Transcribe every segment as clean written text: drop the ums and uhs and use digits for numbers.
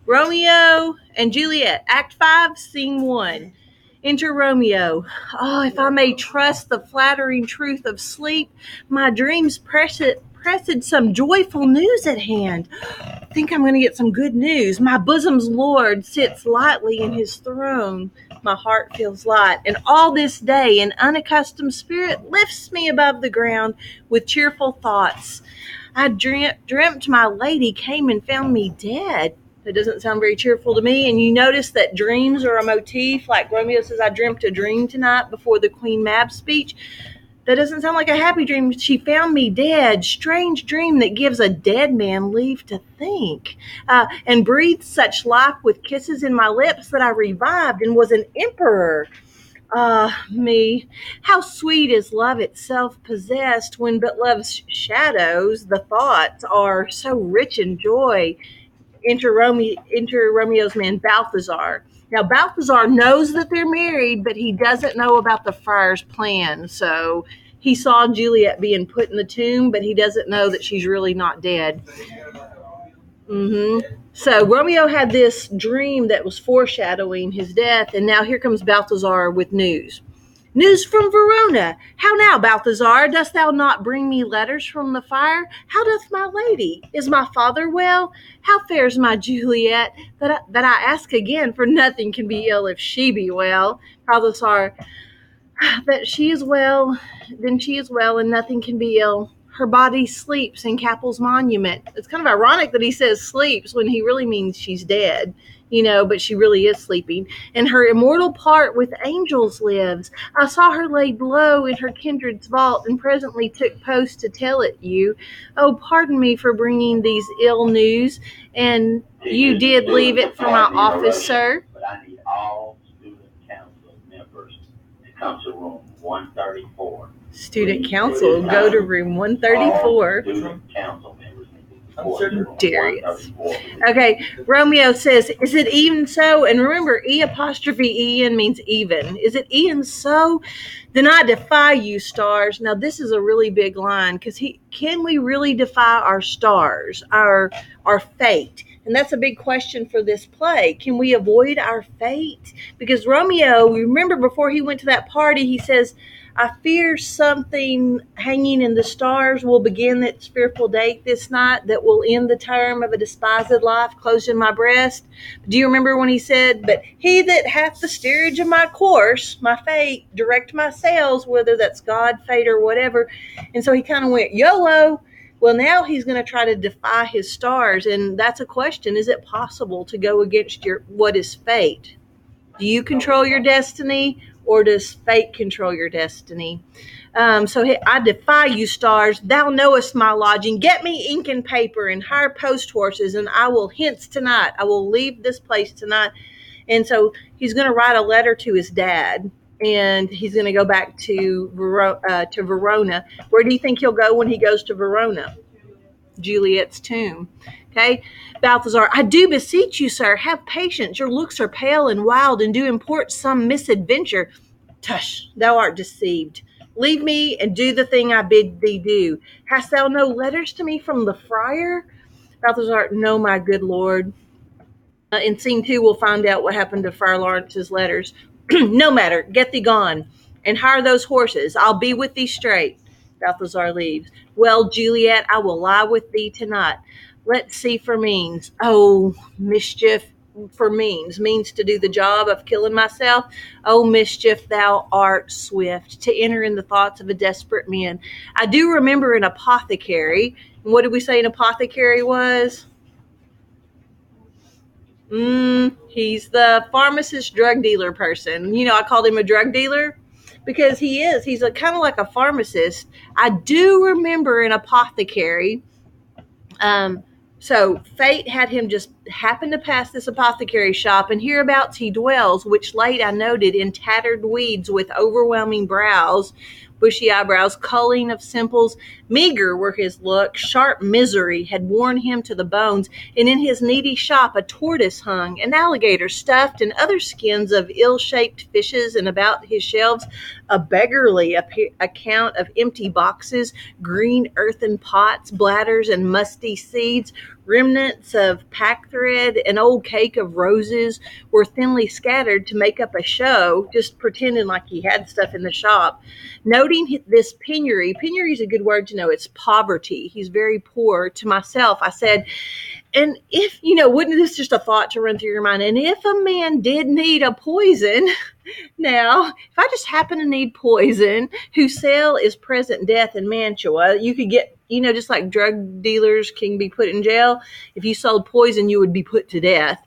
Romeo and Juliet, Act 5, Scene 1. Enter Romeo. Oh, if I may trust the flattering truth of sleep, my dreams presaged some joyful news at hand. I think I'm going to get some good news. My bosom's Lord sits lightly in his throne. My heart feels light, and all this day an unaccustomed spirit lifts me above the ground with cheerful thoughts. I dreamt my lady came and found me dead. That doesn't sound very cheerful to me. And you notice that dreams are a motif. Like Romeo says, I dreamt a dream tonight before the Queen Mab speech. That doesn't sound like a happy dream. She found me dead. Strange dream that gives a dead man leave to think. And breathed such life with kisses in my lips that I revived and was an emperor. Ah, me, how sweet is love itself possessed when but love's shadows, the thoughts, are so rich in joy. Enter Romeo's man Balthazar. Now, Balthazar knows that they're married, but he doesn't know about the friar's plan. So he saw Juliet being put in the tomb, but he doesn't know that she's really not dead. So Romeo had this dream that was foreshadowing his death, and now here comes Balthazar with news. News from Verona. How now, Balthazar? Dost thou not bring me letters from the fire? How doth my lady? Is my father well? How fares my Juliet? That I ask again, for nothing can be ill if she be well. Balthazar, that she is well, then she is well, and nothing can be ill. Her body sleeps in Capel's monument. It's kind of ironic that he says sleeps when he really means she's dead, but she really is sleeping. And her immortal part with angels lives. I saw her laid low in her kindred's vault, and presently took post to tell it you. Oh, pardon me for bringing these ill news, and you did leave it for my office, sir. But I need all student council members to come to room 134. Student council, go to room 134. Student council members Darius. Okay, Romeo says, is it even so? And remember, E'(E) means even. Is it even so? Then I defy you, stars. Now, this is a really big line, because can we really defy our stars, our fate? And that's a big question for this play. Can we avoid our fate? Because Romeo, remember before he went to that party, he says, I fear something hanging in the stars will begin its fearful date this night that will end the term of a despised life closed in my breast. Do you remember when he said, but he that hath the steerage of my course, my fate, direct my sails, whether that's God, fate, or whatever. And so he kind of went YOLO. Well, now he's going to try to defy his stars. And that's a question. Is it possible to go against what is fate? Do you control your destiny, or does fate control your destiny? So I defy you, stars. Thou knowest my lodging. Get me ink and paper and hire post horses, and I will hence tonight. I will leave this place tonight. And so he's going to write a letter to his dad, and he's going to go back to Verona. Where do you think he'll go when he goes to Verona? Juliet's tomb. Okay, Balthazar, I do beseech you, sir, have patience. Your looks are pale and wild, and do import some misadventure. Tush, thou art deceived. Leave me and do the thing I bid thee do. Hast thou no letters to me from the friar? Balthazar, no, my good lord. In scene 2, we'll find out what happened to Friar Lawrence's letters. No matter, get thee gone, and hire those horses. I'll be with thee straight. Balthazar leaves. Well, Juliet, I will lie with thee tonight. Let's see for means. Oh, mischief for means to do the job of killing myself. Oh, mischief, thou art swift to enter in the thoughts of a desperate man. I do remember an apothecary. What did we say an apothecary was? He's the pharmacist drug dealer person. I called him a drug dealer because he is. He's kind of like a pharmacist. I do remember an apothecary. So fate had him just happen to pass this apothecary shop, and hereabouts he dwells, which late I noted in tattered weeds with overwhelming brows, bushy eyebrows, culling of simples. Meager were his look, sharp misery had worn him to the bones, and in his needy shop a tortoise hung, an alligator stuffed, and other skins of ill-shaped fishes, and about his shelves a beggarly account of empty boxes, green earthen pots, bladders, and musty seeds, remnants of pack thread, an old cake of roses were thinly scattered to make up a show, just pretending like he had stuff in the shop. Noting this penury is a good word to know. It's poverty. He's very poor. To myself, I said, and if, wouldn't this just a thought to run through your mind? And if a man did need a poison, now, if I just happen to need poison, whose sale is present death in Mantua, you could get, just like drug dealers can be put in jail. If you sold poison, you would be put to death.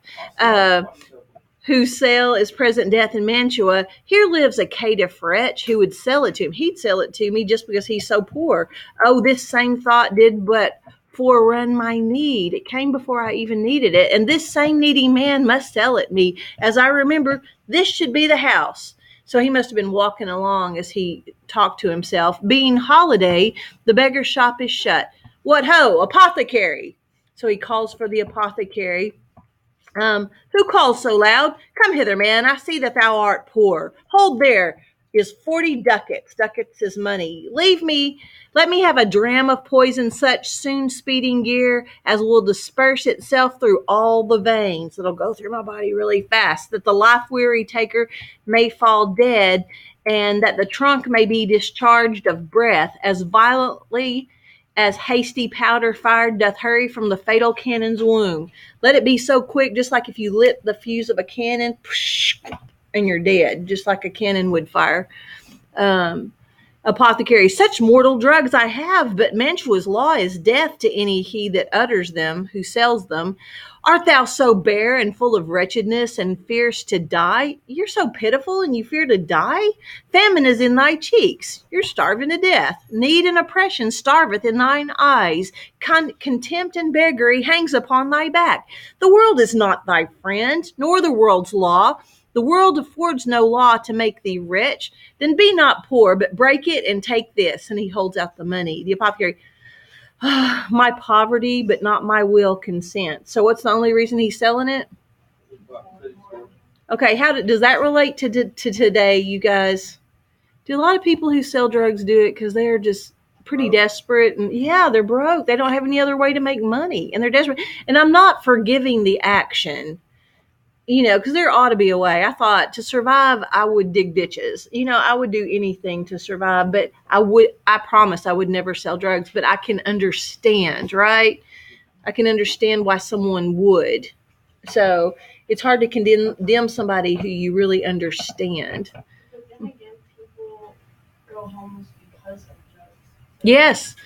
Whose sale is present death in Mantua, here lives a caitiff wretch who would sell it to him. He'd sell it to me just because he's so poor. Oh, this same thought did but forerun my need. It came before I even needed it. And this same needy man must sell it me. As I remember, this should be the house. So he must have been walking along as he talked to himself. Being holiday, the beggar's shop is shut. What ho, apothecary. So he calls for the apothecary. Who calls so loud? Come hither, man. I see that thou art poor. Hold, there is 40 ducats. Ducats is money. Let me have a dram of poison, such soon speeding gear as will disperse itself through all the veins. It'll go through my body really fast, that the life-weary taker may fall dead, and that the trunk may be discharged of breath as violently as hasty powder fired doth hurry from the fatal cannon's wound. Let it be so quick, just like if you lit the fuse of a cannon, and you're dead, just like a cannon would fire. Apothecary, such mortal drugs I have, but Mantua's law is death to any he that utters them, who sells them. Art thou so bare and full of wretchedness and fearest to die? You're so pitiful and you fear to die? Famine is in thy cheeks. You're starving to death. Need and oppression starveth in thine eyes. Contempt and beggary hangs upon thy back. The world is not thy friend, nor the world's law. The world affords no law to make thee rich. Then be not poor, but break it and take this. And he holds out the money. The apothecary, my poverty, but not my will consent. So what's the only reason he's selling it? Okay, does that relate to today, you guys? Do a lot of people who sell drugs do it because they're just pretty desperate? And yeah, they're broke. They don't have any other way to make money, and they're desperate. And I'm not forgiving the action, because there ought to be a way. I thought to survive, I would dig ditches. I would do anything to survive, but I promise I would never sell drugs, but I can understand, right? I can understand why someone would. So it's hard to condemn somebody who you really understand. But then again, people go homeless because of drugs. Yes.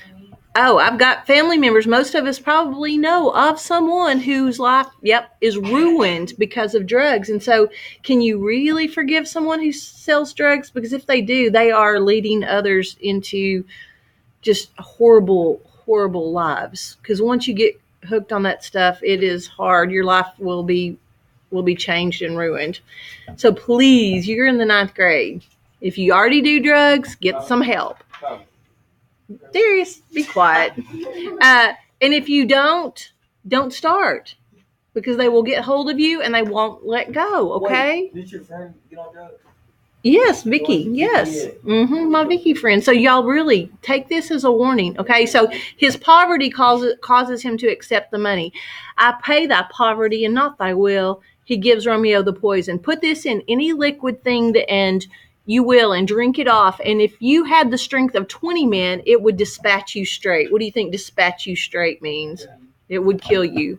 Oh, I've got family members. Most of us probably know of someone whose life, is ruined because of drugs. And so can you really forgive someone who sells drugs? Because if they do, they are leading others into just horrible, horrible lives. Because once you get hooked on that stuff, it is hard. Your life will be changed and ruined. So please, you're in the 9th grade. If you already do drugs, get some help. Darius, be quiet. And if you don't start, because they will get hold of you and they won't let go. Okay. Wait, did your friend get on drugs? Yes, Vicky. Yes. My Vicky friend. So y'all really take this as a warning. Okay. So his poverty causes him to accept the money. I pay thy poverty and not thy will. He gives Romeo the poison. Put this in any liquid thing and you will, and drink it off. And if you had the strength of 20 men, it would dispatch you straight. What do you think dispatch you straight means? It would kill you.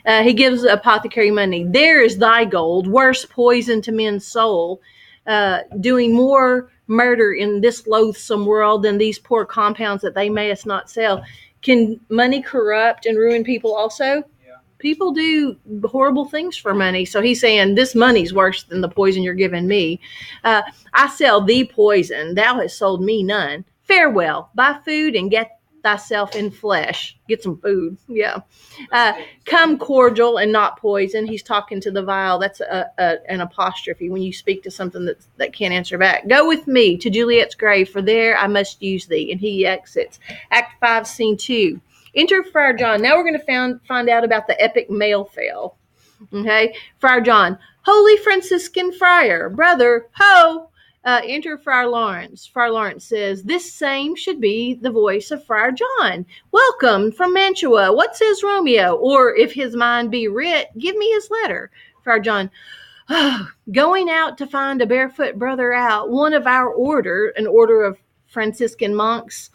He gives the apothecary money. There is thy gold, worse poison to men's soul, doing more murder in this loathsome world than these poor compounds that they mayest not sell. Can money corrupt and ruin people also? People do horrible things for money. So he's saying this money's worse than the poison you're giving me. I sell thee poison. Thou hast sold me none. Farewell. Buy food and get thyself in flesh. Get some food. Yeah. Come cordial and not poison. He's talking to the vial. That's an apostrophe when you speak to something that can't answer back. Go with me to Juliet's grave, for there I must use thee. And he exits. Act 5, Scene 2. Enter Friar John. Now we're going to find out about the epic mail fail. Okay. Friar John. Holy Franciscan friar, brother, ho! Enter Friar Lawrence. Friar Lawrence says, "This same should be the voice of Friar John. Welcome from Mantua. What says Romeo? Or if his mind be writ, give me his letter." Friar John, "Going out to find a barefoot brother out, one of our order, an order of Franciscan monks,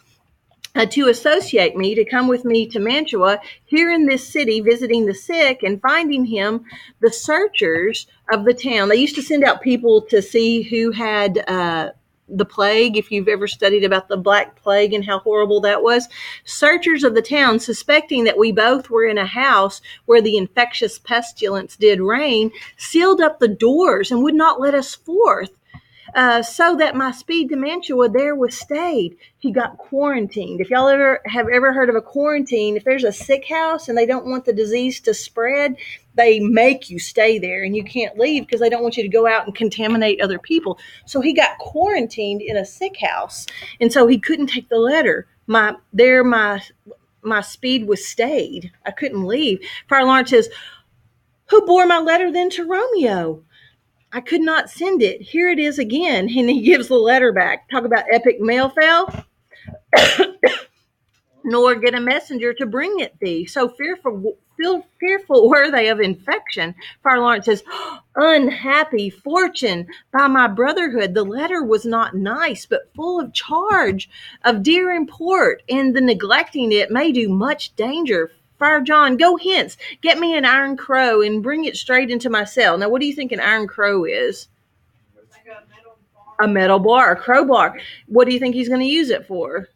to associate me, to come with me to Mantua, here in this city, visiting the sick and finding him the searchers of the town." They used to send out people to see who had the plague, if you've ever studied about the Black Plague and how horrible that was. Searchers of the town, suspecting that we both were in a house where the infectious pestilence did reign, sealed up the doors and would not let us forth. So that my speed to Mantua there was stayed. He got quarantined. If y'all have ever heard of a quarantine, if there's a sick house and they don't want the disease to spread, they make you stay there and you can't leave because they don't want you to go out and contaminate other people. So he got quarantined in a sick house, and so he couldn't take the letter. My speed was stayed. I couldn't leave. Friar Lawrence says, "Who bore my letter then to Romeo? I could not send it. Here it is again." And he gives the letter back. Talk about epic mail fail. "Nor get a messenger to bring it thee. So fearful were they of infection." Friar Lawrence says, "Unhappy fortune! By my brotherhood, the letter was not nice, but full of charge, of dear import, and the neglecting it may do much danger. Friar John, go hence, get me an iron crow, and bring it straight into my cell." Now, what do you think an iron crow is? Like a metal bar. A metal bar, a crowbar. What do you think he's going to use it for?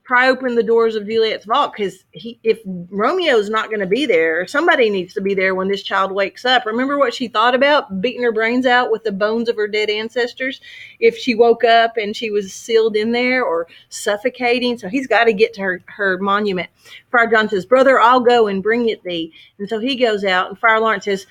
Pry open the doors of Juliet's vault, because if Romeo's not going to be there, somebody needs to be there when this child wakes up. Remember what she thought about? Beating her brains out with the bones of her dead ancestors if she woke up and she was sealed in there, or suffocating. So he's got to get to her monument. Friar John says, "Brother, I'll go and bring it thee." And so he goes out, and Friar Lawrence says,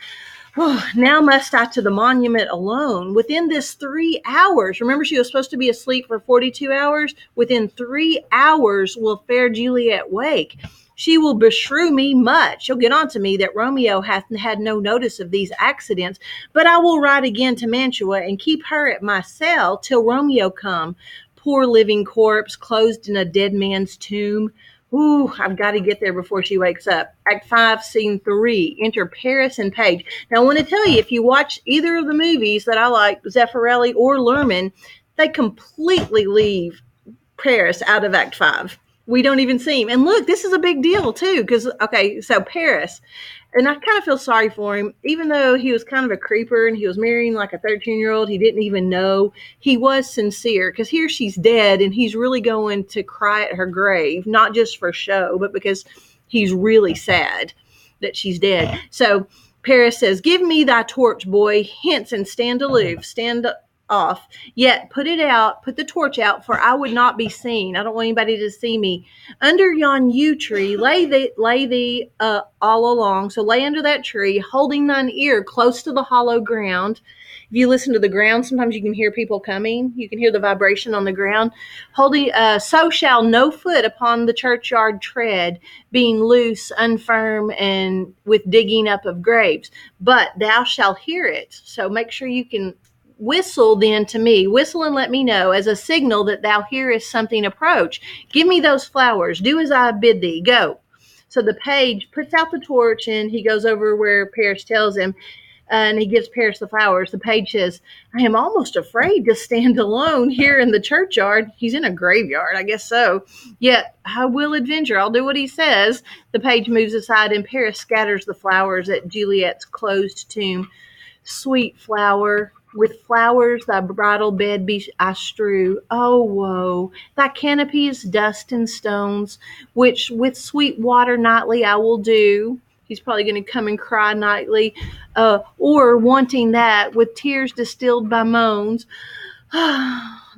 "Oh, now must I to the monument alone. Within this 3 hours," remember she was supposed to be asleep for 42 hours. "Within 3 hours will fair Juliet wake. She will beshrew me much. She'll get on to me that Romeo hath had no notice of these accidents. But I will ride again to Mantua and keep her at my cell till Romeo come. Poor living corpse, closed in a dead man's tomb. Ooh, I've got to get there before she wakes up." Act 5, Scene 3. Enter Paris and Page. Now, I want to tell you, if you watch either of the movies that I like, Zeffirelli or Luhrmann, they completely leave Paris out of Act 5. We don't even see him. And look, this is a big deal, too, because, okay, so Paris. And I kind of feel sorry for him, even though he was kind of a creeper and he was marrying like a 13-year-old he didn't even know. He was sincere, because here she's dead and he's really going to cry at her grave, not just for show, but because he's really sad that she's dead. So Paris says, "Give me thy torch, boy, hence, and stand aloof, stand off, yet put the torch out, for I would not be seen. I don't want anybody to see me. Under yon yew tree, lay thee all along." So lay under that tree, holding thine ear close to the hollow ground. If you listen to the ground, sometimes you can hear people coming. You can hear the vibration on the ground. Holding, "so shall no foot upon the churchyard tread, being loose, unfirm, and with digging up of graves. But thou shalt hear it." So make sure you can whistle then to me. Whistle and let me know as a signal that thou hearest something approach. "Give me those flowers. Do as I bid thee. Go." So the page puts out the torch and he goes over where Paris tells him, and he gives Paris the flowers. The page says, "I am almost afraid to stand alone here in the churchyard." He's in a graveyard, I guess so. "Yet I will adventure. I'll do what he says." The page moves aside and Paris scatters the flowers at Juliet's closed tomb. "Sweet flower, with flowers thy bridal bed I strew. Oh, woe! Thy canopy is dust and stones, which with sweet water nightly I will do." He's probably going to come and cry nightly. Or wanting that, with tears distilled by moans.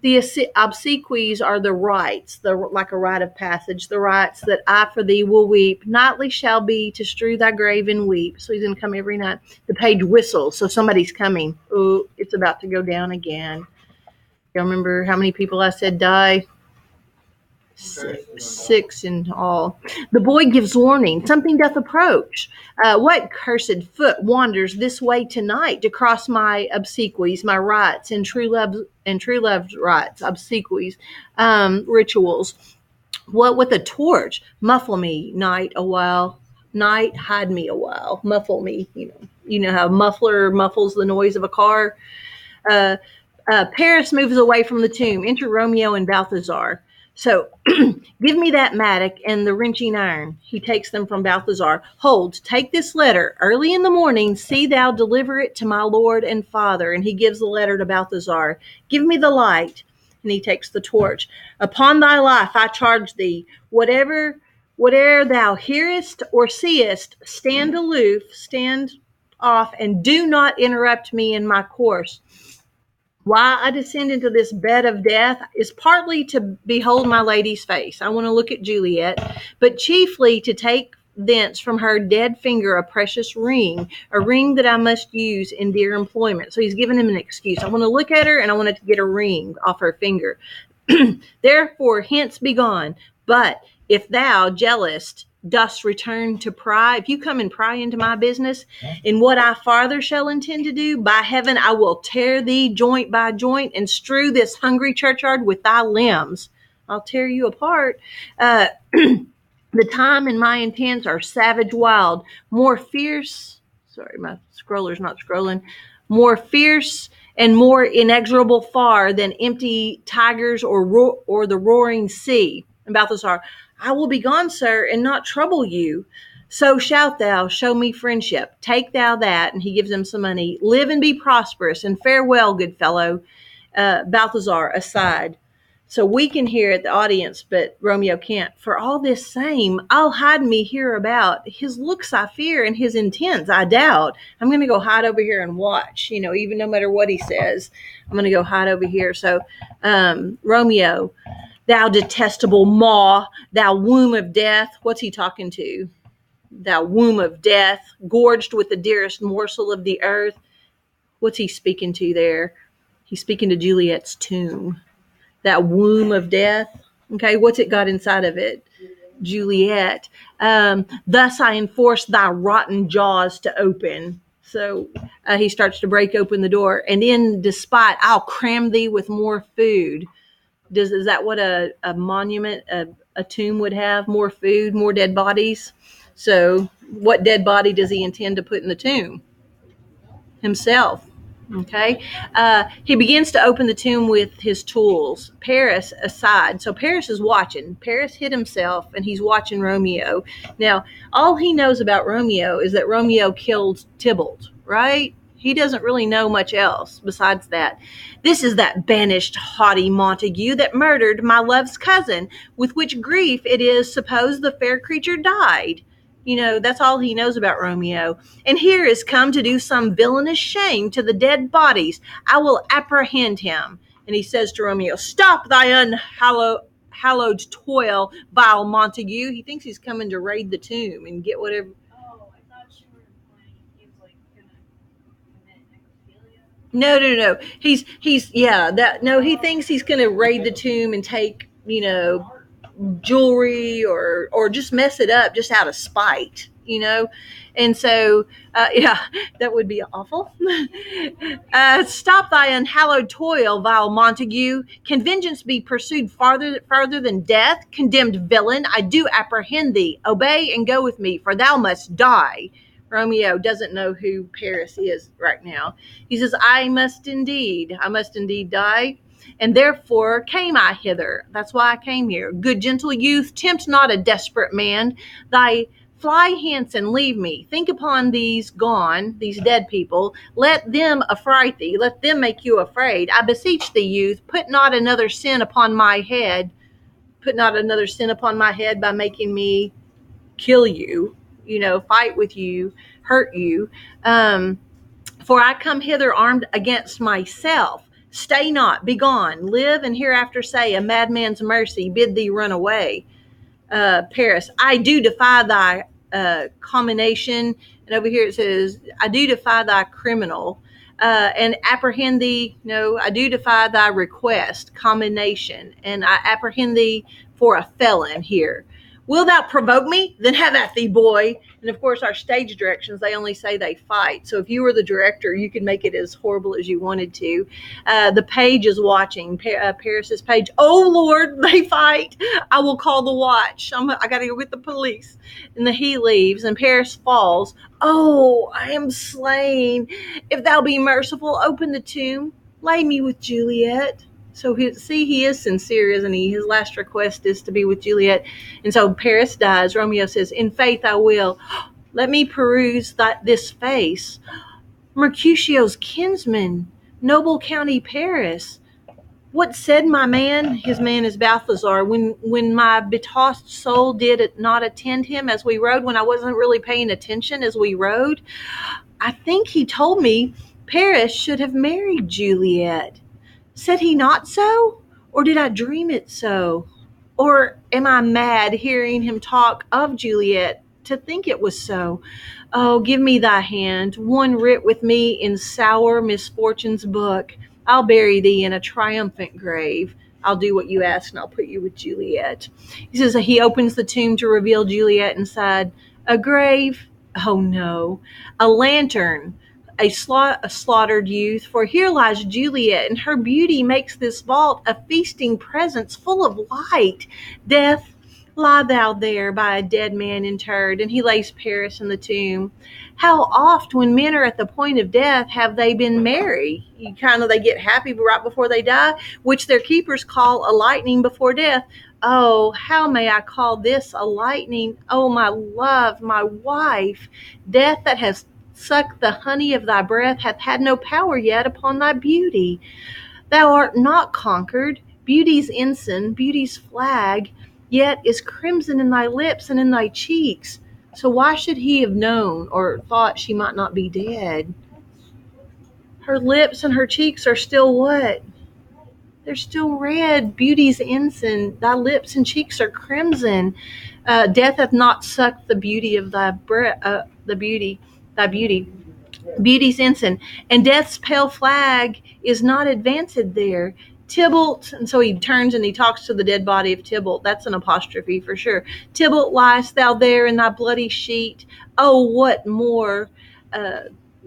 The obsequies are the rites, like a rite of passage, the rites that I for thee will weep. Nightly shall be to strew thy grave and weep. So he's going to come every night. The page whistles, so somebody's coming. Oh, it's about to go down again. Y'all remember how many people I said die? Six in all. The boy gives warning. Something doth approach. What cursed foot wanders this way tonight to cross my obsequies, my rites, and true love's rites, obsequies, rituals? What with a torch? Muffle me, night, a while. Night, hide me a while. Muffle me. You know how a muffler muffles the noise of a car. Paris moves away from the tomb. Enter Romeo and Balthazar. So, give me that mattock and the wrenching iron. He takes them from Balthazar. Hold, take this letter. Early in the morning, see thou deliver it to my lord and father. And he gives the letter to Balthazar. Give me the light. And he takes the torch. Upon thy life I charge thee, whate'er thou hearest or seest, stand aloof, stand off, and do not interrupt me in my course. Why I descend into this bed of death is partly to behold my lady's face. I want to look at Juliet, but chiefly to take thence from her dead finger a precious ring, a ring that I must use in dear employment. So he's given him an excuse. I want to look at her and I want to get a ring off her finger. Therefore, hence be gone. But if thou, jealous, dost return to pry, if you come and pry into my business, in what I farther shall intend to do, by heaven, I will tear thee joint by joint and strew this hungry churchyard with thy limbs. I'll tear you apart. The time and my intents are savage wild, more fierce. Sorry, my scroller's not scrolling. More fierce and more inexorable far than empty tigers or the roaring sea. And Balthazar, I will be gone, sir, and not trouble you. So shalt thou show me friendship. Take thou that, and he gives him some money. Live and be prosperous, and farewell, good fellow. Balthazar, aside. So we can hear it, the audience, but Romeo can't. For all this same, I'll hide me hereabout. His looks I fear, and his intents I doubt. I'm going to go hide over here and watch, even no matter what he says. I'm going to go hide over here. So, Romeo, thou detestable maw, thou womb of death. What's he talking to? Thou womb of death, gorged with the dearest morsel of the earth. What's he speaking to there? He's speaking to Juliet's tomb. That womb of death. Okay, what's it got inside of it? Juliet. Thus I enforce thy rotten jaws to open. So he starts to break open the door. And in despite, I'll cram thee with more food. Is that what a monument, a tomb would have? More food, more dead bodies? So what dead body does he intend to put in the tomb? Himself. Okay. He begins to open the tomb with his tools. Paris aside. So Paris is watching. Paris hid himself and he's watching Romeo. Now, all he knows about Romeo is that Romeo killed Tybalt, right? He doesn't really know much else besides that. This is that banished haughty Montague that murdered my love's cousin, with which grief it is supposed the fair creature died. That's all he knows about Romeo. And here is come to do some villainous shame to the dead bodies. I will apprehend him. And he says to Romeo, stop thy unhallowed toil, vile Montague. He thinks he's coming to raid the tomb and get whatever. Oh, I thought you were implying he was gonna commit necrophilia. No. He thinks he's gonna raid the tomb and take, jewelry or just mess it up just out of spite, and so that would be awful. Stop thy unhallowed toil, vile Montague. Can vengeance be pursued farther than death? Condemned villain, I do apprehend thee. Obey and go with me, for thou must die. Romeo doesn't know who Paris is right now. He says, I must indeed die. And therefore came I hither. That's why I came here. Good gentle youth, tempt not a desperate man. Thy fly hence and leave me. Think upon these gone, these dead people. Let them affright thee. Let them make you afraid. I beseech thee, youth, put not another sin upon my head. Put not another sin upon my head by making me kill you, fight with you, hurt you. For I come hither armed against myself. Stay not, be gone, live, and hereafter say a madman's mercy, bid thee run away. Paris, I do defy thy commination. And over here it says, I do defy thy criminal. and apprehend thee. No, I do defy thy request, commendation, and I apprehend thee for a felon here. Will thou provoke me? Then have at thee, boy. And of course, our stage directions, they only say they fight. So if you were the director, you could make it as horrible as you wanted to. The page is watching. Paris's page. Oh, Lord, they fight. I will call the watch. I got to go get the police. And he leaves, and Paris falls. Oh, I am slain. If thou be merciful, open the tomb. Lay me with Juliet. So he is sincere, isn't he? His last request is to be with Juliet. And so Paris dies. Romeo says, in faith I will. Let me peruse this face. Mercutio's kinsman, noble county Paris. What said my man? His man is Balthazar. When my betossed soul did not attend him as we rode, when I wasn't really paying attention as we rode, I think he told me Paris should have married Juliet. Said he not so? Or did I dream it so? Or am I mad hearing him talk of Juliet to think it was so? Oh, give me thy hand, one writ with me in sour misfortune's book. I'll bury thee in a triumphant grave. I'll do what you ask, and I'll put you with Juliet. He says he opens the tomb to reveal Juliet inside. A grave? Oh, no. A lantern. A slaughtered youth, for here lies Juliet, and her beauty makes this vault a feasting presence full of light. Death, lie thou there by a dead man interred, and he lays Paris in the tomb. How oft, when men are at the point of death, have they been merry? They get happy right before they die, which their keepers call a lightning before death. Oh, how may I call this a lightning? Oh, my love, my wife, death that has sucked the honey of thy breath hath had no power yet upon thy beauty. Thou art not conquered. Beauty's ensign, beauty's flag, yet is crimson in thy lips and in thy cheeks. So why should he have known or thought she might not be dead? Her lips and her cheeks are still what? They're still red. Beauty's ensign, thy lips and cheeks are crimson. Death hath not sucked the beauty of thy breath, thy beauty. Beauty's ensign, and death's pale flag is not advanced there. Tybalt, and so he turns and he talks to the dead body of Tybalt. That's an apostrophe for sure. Tybalt, liest thou there in thy bloody sheet? Oh, what more, I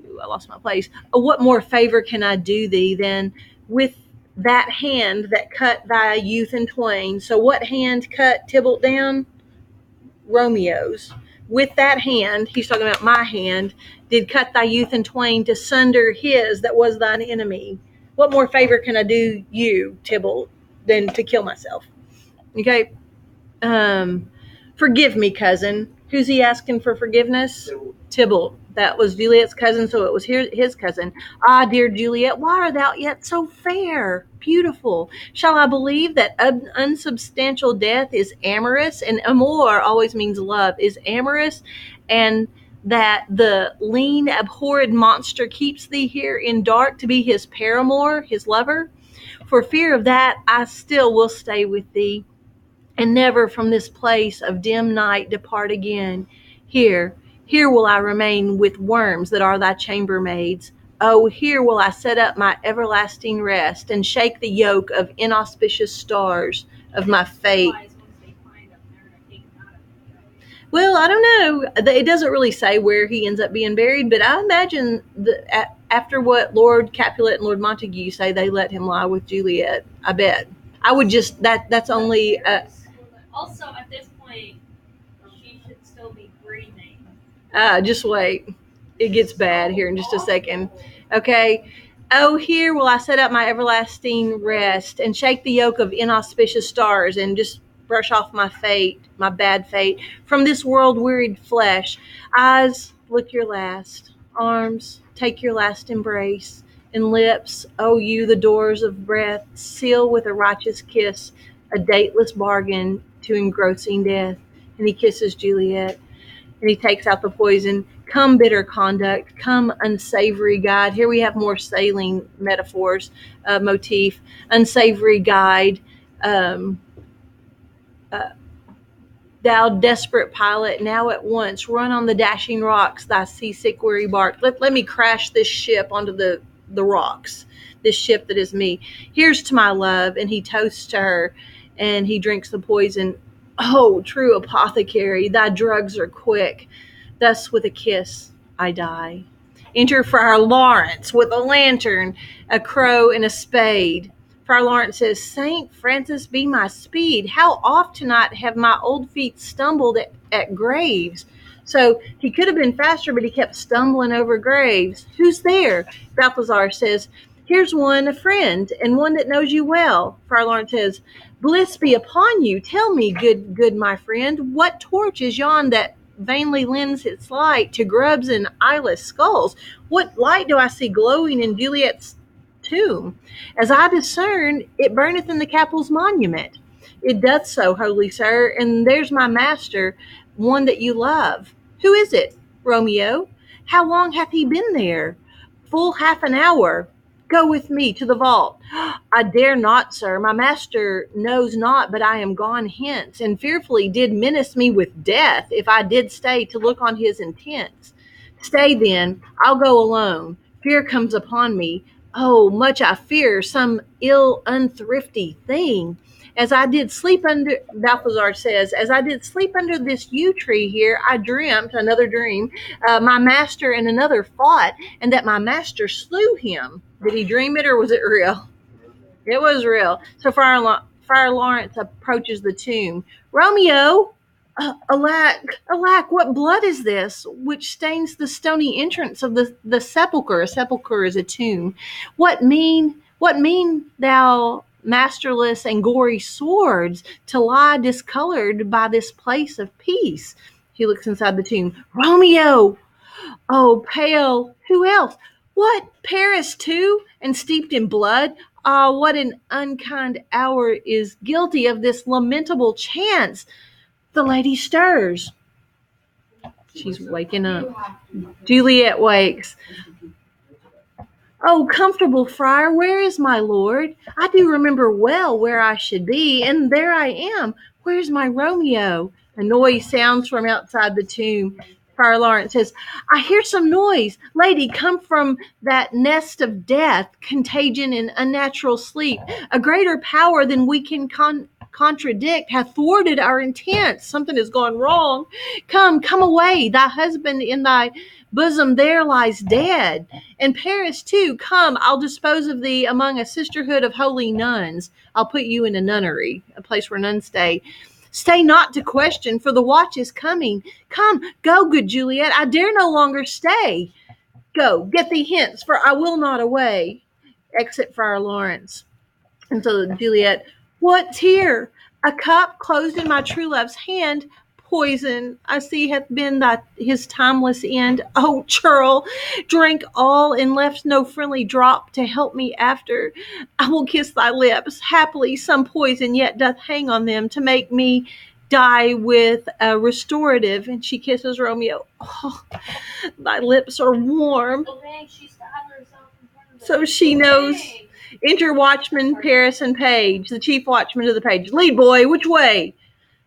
lost my place. Oh, what more favor can I do thee than with that hand that cut thy youth in twain? So what hand cut Tybalt down? Romeo's. With that hand, he's talking about my hand, did cut thy youth in twain to sunder his that was thine enemy. What more favor can I do you, Tybalt, than to kill myself? Okay. Forgive me, cousin. Who's he asking for forgiveness? Tybalt. That was Juliet's cousin, so it was his cousin. Ah, dear Juliet, why art thou yet so fair, beautiful? Shall I believe that unsubstantial death is amorous, and amor always means love, is amorous, and that the lean, abhorred monster keeps thee here in dark to be his paramour, his lover? For fear of that, I still will stay with thee, and never from this place of dim night depart again. Here will I remain with worms that are thy chambermaids. Oh, here will I set up my everlasting rest, and shake the yoke of inauspicious stars of my fate. Well, I don't know. It doesn't really say where he ends up being buried, but I imagine that after what Lord Capulet and Lord Montague say, they let him lie with Juliet. I bet. I would just, that's only... Also, at this point, she should still be breathing. Just wait. It gets bad here in just a second. Okay. Oh, here will I set up my everlasting rest, and shake the yoke of inauspicious stars, and just brush off my fate, my bad fate, from this world-wearied flesh. Eyes, look your last. Arms, take your last embrace. And lips, oh, you the doors of breath, seal with a righteous kiss, a dateless bargain to engrossing death. And he kisses Juliet, and he takes out the poison. Come, bitter conduct. Come, unsavory guide. Here we have more sailing metaphors, motif. Unsavory guide. Thou desperate pilot, now at once run on the dashing rocks, thy seasick weary bark. Let me crash this ship onto the the rocks, this ship that is me. Here's to my love. And he toasts to her, and he drinks the poison. Oh, true apothecary, thy drugs are quick. Thus with a kiss I die. Enter Friar Lawrence with a lantern, a crow, and a spade. Friar Lawrence says, Saint Francis be my speed. How oft tonight have my old feet stumbled at graves? So he could have been faster, but he kept stumbling over graves. Who's there? Balthazar says, here's one, a friend, and one that knows you well. Friar Lawrence says, bliss be upon you. Tell me, good my friend, what torch is yon that vainly lends its light to grubs and eyeless skulls? What light do I see glowing in Juliet's tomb? As I discern, it burneth in the capel's monument. It doth so, holy sir, and there's my master, one that you love. Who is it? Romeo. How long hath he been there? Full half an hour. Go with me to the vault. I dare not, sir. My master knows not, but I am gone hence, and fearfully did menace me with death if I did stay to look on his intents. Stay then, I'll go alone. Fear comes upon me. Oh, much I fear some ill, unthrifty thing. As I did sleep under, Balthazar says, as I did sleep under this yew tree here, I dreamt, another dream, my master and another fought, and that my master slew him. Did he dream it, or was it real? It was real. So Friar Lawrence approaches the tomb. Romeo, alack, what blood is this, which stains the stony entrance of the sepulchre? A sepulchre is a tomb. What mean thou masterless and gory swords to lie discolored by this place of peace? He looks inside the tomb. Romeo! Oh, pale! Who else? What? Paris too? And steeped in blood? Ah, what an unkind hour is guilty of this lamentable chance. The lady stirs. She's waking up. Juliet wakes. Oh, comfortable friar, where is my lord? I do remember well where I should be, and there I am. Where's my Romeo? A noise sounds from outside the tomb. Friar Lawrence says, I hear some noise. Lady, come from that nest of death, contagion and unnatural sleep. A greater power than we can contradict hath thwarted our intents. Something has gone wrong. Come away. Thy husband in thy bosom there lies dead. And Paris too, come, I'll dispose of thee among a sisterhood of holy nuns. I'll put you in a nunnery, a place where nuns stay. Stay not to question, for the watch is coming. Come, go, good Juliet, I dare no longer stay. Go, get thee hence, for I will not away. Exit Friar Lawrence. And so Juliet, what's here? A cup closed in my true love's hand. Poison, I see, hath been his timeless end. Oh, churl, drank all and left no friendly drop to help me after. I will kiss thy lips. Happily some poison yet doth hang on them to make me die with a restorative. And she kisses Romeo. Oh, thy lips are warm. So she knows. Enter watchman, Paris, and page, the chief watchman of the page. Lead, boy, which way?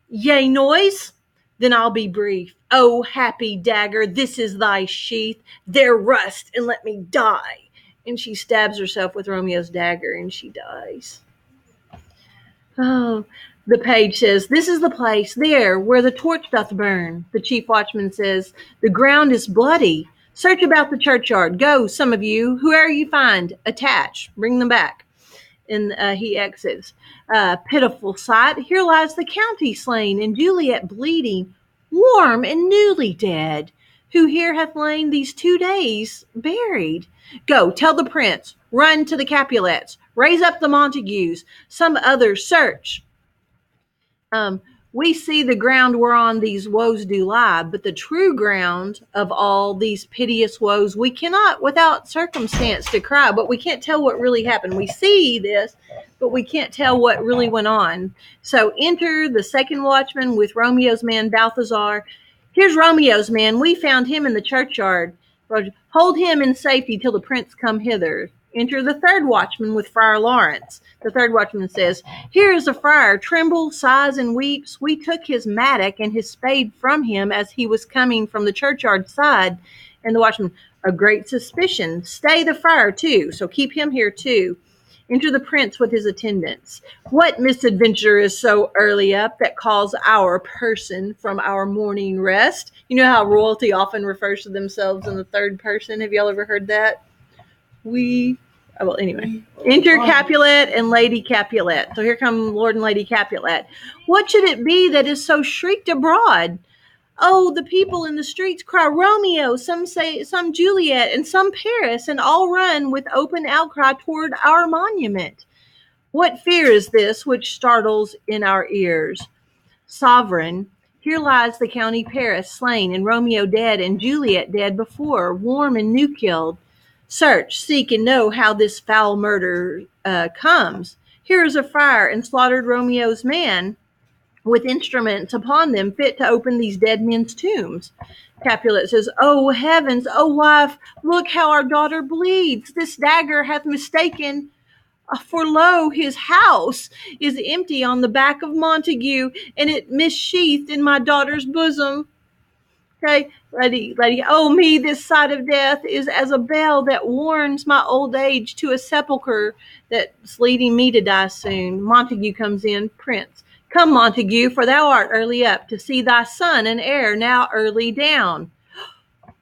Yea, noise? Then I'll be brief. Oh, happy dagger, this is thy sheath. There rust, and let me die. And she stabs herself with Romeo's dagger, and she dies. Oh, the page says, this is the place, there, where the torch doth burn. The chief watchman says, the ground is bloody. Search about the churchyard. Go, some of you. Whoever you find, attach. Bring them back. And he exits. Pitiful sight. Here lies the county slain, and Juliet bleeding, warm and newly dead, who here hath lain these 2 days buried. Go, tell the prince. Run to the Capulets. Raise up the Montagues. Some others search. We see the ground whereon these woes do lie, but the true ground of all these piteous woes we cannot without circumstance decry, but we can't tell what really happened. We see this, but we can't tell what really went on. So enter the second watchman with Romeo's man Balthazar. Here's Romeo's man. We found him in the churchyard. Hold him in safety till the prince come hither. Enter the third watchman with Friar Lawrence. The third watchman says, here is a friar, trembles, sighs, and weeps. We took his mattock and his spade from him as he was coming from the churchyard side, And the watchman, a great suspicion. Stay the friar too, so keep him here too. Enter the prince with his attendants. What misadventure is so early up that calls our person from our morning rest? You know how royalty often refers to themselves in the third person? Have y'all ever heard that? Well, anyway. Enter Capulet and Lady Capulet. So here come Lord and Lady Capulet. What should it be that is so shrieked abroad? Oh, the people in the streets cry Romeo, some say some Juliet, and some Paris, and all run with open outcry toward our monument. What fear is this which startles in our ears? Sovereign, here lies the county Paris slain, and Romeo dead, and Juliet dead before, warm and new killed. Search, seek, and know how this foul murder comes. Here is a friar and slaughtered Romeo's man, with instruments upon them fit to open these dead men's tombs. Capulet says, Oh heavens, oh wife, look how our daughter bleeds. This dagger hath mistaken, for lo, his house is empty on the back of Montague, and it missheathed in my daughter's bosom. Okay, lady, oh me, this sight of death is as a bell that warns my old age to a sepulchre that's leading me to die soon. Montague comes in, Prince. Come, Montague, for thou art early up to see thy son and heir now early down.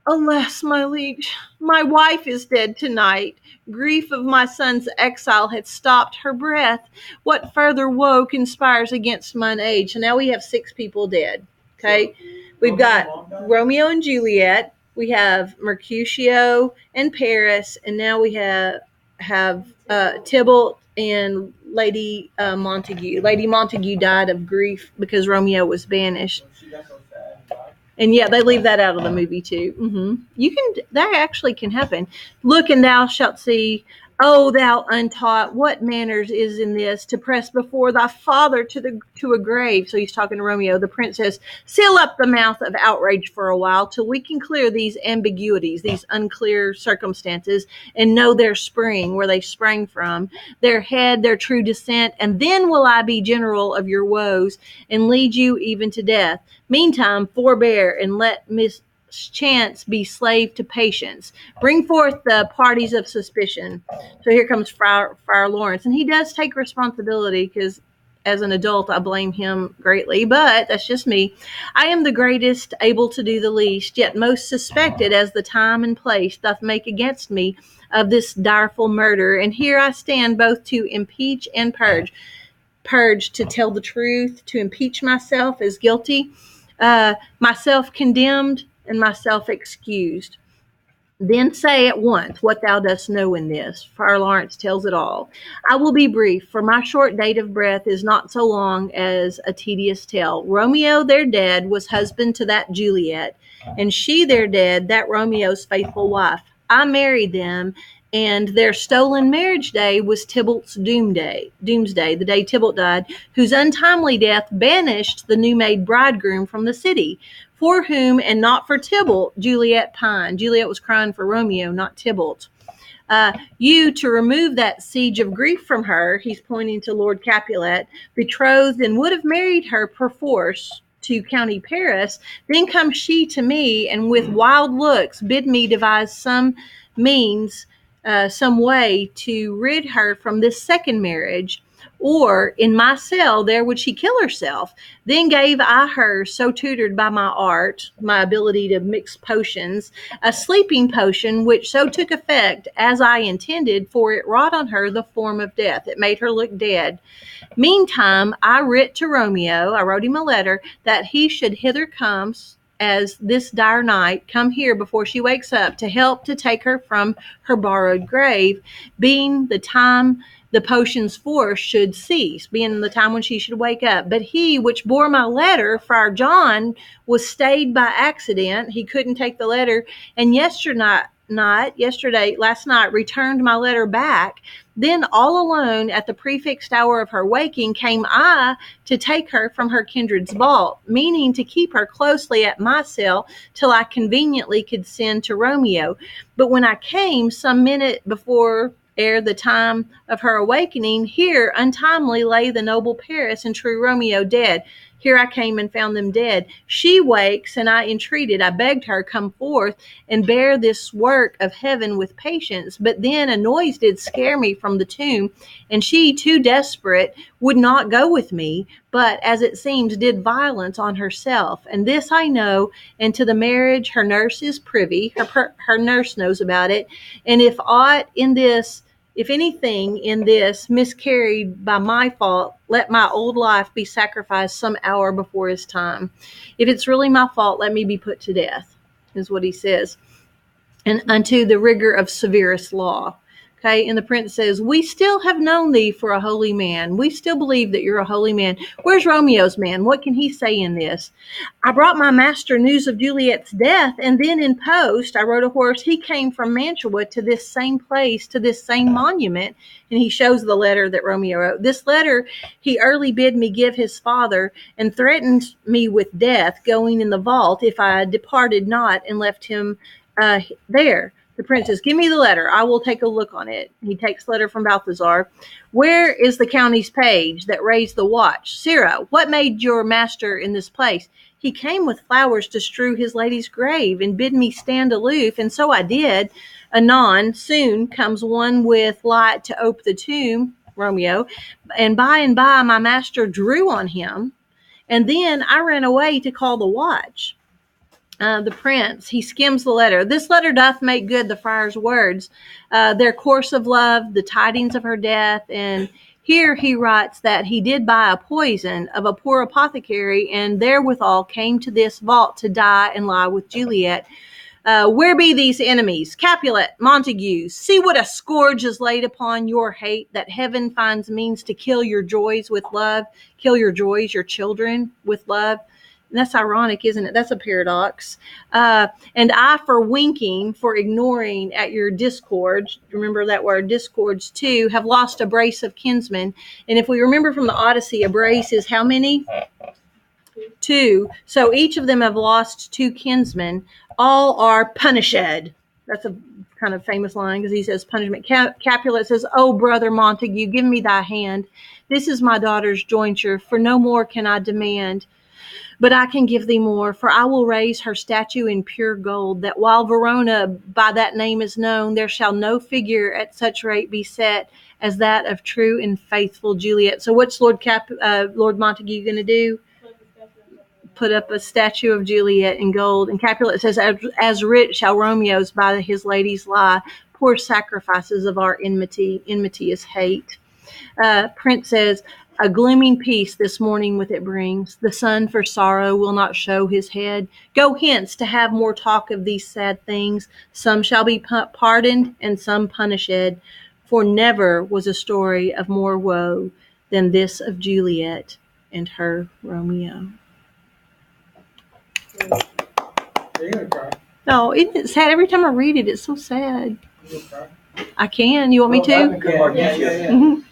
Alas, my liege, my wife is dead tonight. Grief of my son's exile had stopped her breath. What further woe conspires against mine age? So now we have 6 people dead. Okay, we've got Romeo and Juliet. We have Mercutio and Paris, and now we have Tybalt and Lady Montague. Lady Montague died of grief because Romeo was banished. And yeah, they leave that out of the movie too. That actually can happen. Look, and thou shalt see. Oh, thou untaught, what manners is in this to press before thy father to a grave? So he's talking to Romeo. The prince says, seal up the mouth of outrage for a while till we can clear these ambiguities, these unclear circumstances, and know their spring, where they sprang from, their head, their true descent, and then will I be general of your woes and lead you even to death. Meantime, forbear and let mischance be slave to patience. Bring forth the parties of suspicion. So here comes Friar Lawrence, and he does take responsibility because as an adult I blame him greatly, but that's just me. I am the greatest, able to do the least, yet most suspected, as the time and place doth make against me of this direful murder, and here I stand both to impeach and purge. Purge, to tell the truth, to impeach myself as guilty, myself condemned, and myself excused. Then say at once what thou dost know in this. Friar Lawrence tells it all. I will be brief, for my short date of breath is not so long as a tedious tale. Romeo, their dead, was husband to that Juliet, and she, their dead, that Romeo's faithful wife. I married them, and their stolen marriage day was Tybalt's doomsday, the day Tybalt died, whose untimely death banished the new-made bridegroom from the city, for whom, and not for Tybalt, Juliet pined. Juliet was crying for Romeo, not Tybalt. You, to remove that siege of grief from her, he's pointing to Lord Capulet, betrothed and would have married her perforce to County Paris, then comes she to me, and with wild looks bid me devise some means, some way to rid her from this second marriage, or in my cell there would she kill herself. Then gave I her, so tutored by my art, my ability to mix potions, a sleeping potion which so took effect as I intended, for it wrought on her the form of death. It made her look dead. Meantime I writ to Romeo, I wrote him a letter, that he should hither come as this dire night, come here before she wakes up, to help to take her from her borrowed grave, being the time the potion's force should cease, being the time when she should wake up. But he which bore my letter, Friar John, was stayed by accident. He couldn't take the letter, and last night, returned my letter back. Then all alone at the prefixed hour of her waking came I to take her from her kindred's vault, meaning to keep her closely at my cell till I conveniently could send to Romeo. But when I came some minute before ere the time of her awakening, here untimely lay the noble Paris and true Romeo dead. Here I came and found them dead. She wakes, and I entreated. I begged her, come forth and bear this work of heaven with patience. But then a noise did scare me from the tomb, and she, too desperate, would not go with me, but, as it seems, did violence on herself. And this I know, and to the marriage her nurse is privy. Her nurse knows about it. And if anything in this miscarried by my fault, let my old life be sacrificed some hour before his time. If it's really my fault, let me be put to death, is what he says. And unto the rigor of severest law. Okay, and the prince says, we still have known thee for a holy man. We still believe that you're a holy man. Where's Romeo's man? What can he say in this? I brought my master news of Juliet's death, and then in post I rode a horse. He came from Mantua to this same place, to this same monument, and he shows the letter that Romeo wrote. This letter he early bid me give his father, and threatened me with death, going in the vault, if I departed not and left him there. The prince says, give me the letter. I will take a look on it. He takes the letter from Balthazar. Where is the county's page that raised the watch? Sirrah, what made your master in this place? He came with flowers to strew his lady's grave, and bid me stand aloof, and so I did. Anon, soon comes one with light to ope the tomb, Romeo, and by my master drew on him, and then I ran away to call the watch. The prince, he skims the letter. This letter doth make good the friar's words, their course of love, the tidings of her death. And here he writes that he did buy a poison of a poor apothecary, and therewithal came to this vault to die and lie with Juliet. Where be these enemies? Capulet, Montague, see what a scourge is laid upon your hate, that heaven finds means to kill your joys with love, kill your joys, your children with love. And that's ironic, isn't it? That's a paradox. And I, for winking, for ignoring at your discords, remember that word, discords too, have lost a brace of kinsmen. And if we remember from the Odyssey, a brace is how many? 2. So each of them have lost 2 kinsmen. All are punished. That's a kind of famous line, because he says punishment. Capulet says, oh, brother Montague, give me thy hand. This is my daughter's jointure, for no more can I demand. But I can give thee more, for I will raise her statue in pure gold, that while Verona by that name is known, there shall no figure at such rate be set as that of true and faithful Juliet. So what's Lord Montague going to do? Put up a statue of Juliet in gold. And Capulet says, as rich shall Romeo's by his ladies lie, poor sacrifices of our enmity. Enmity is hate. Prince says, a glooming peace this morning with it brings. The sun for sorrow will not show his head. Go hence to have more talk of these sad things. Some shall be pardoned and some punished. For never was a story of more woe than this of Juliet and her Romeo. Are you gonna cry? No, isn't it sad? Every time I read it, it's so sad. You gonna cry? I can. You want me to? Yeah. Mhm.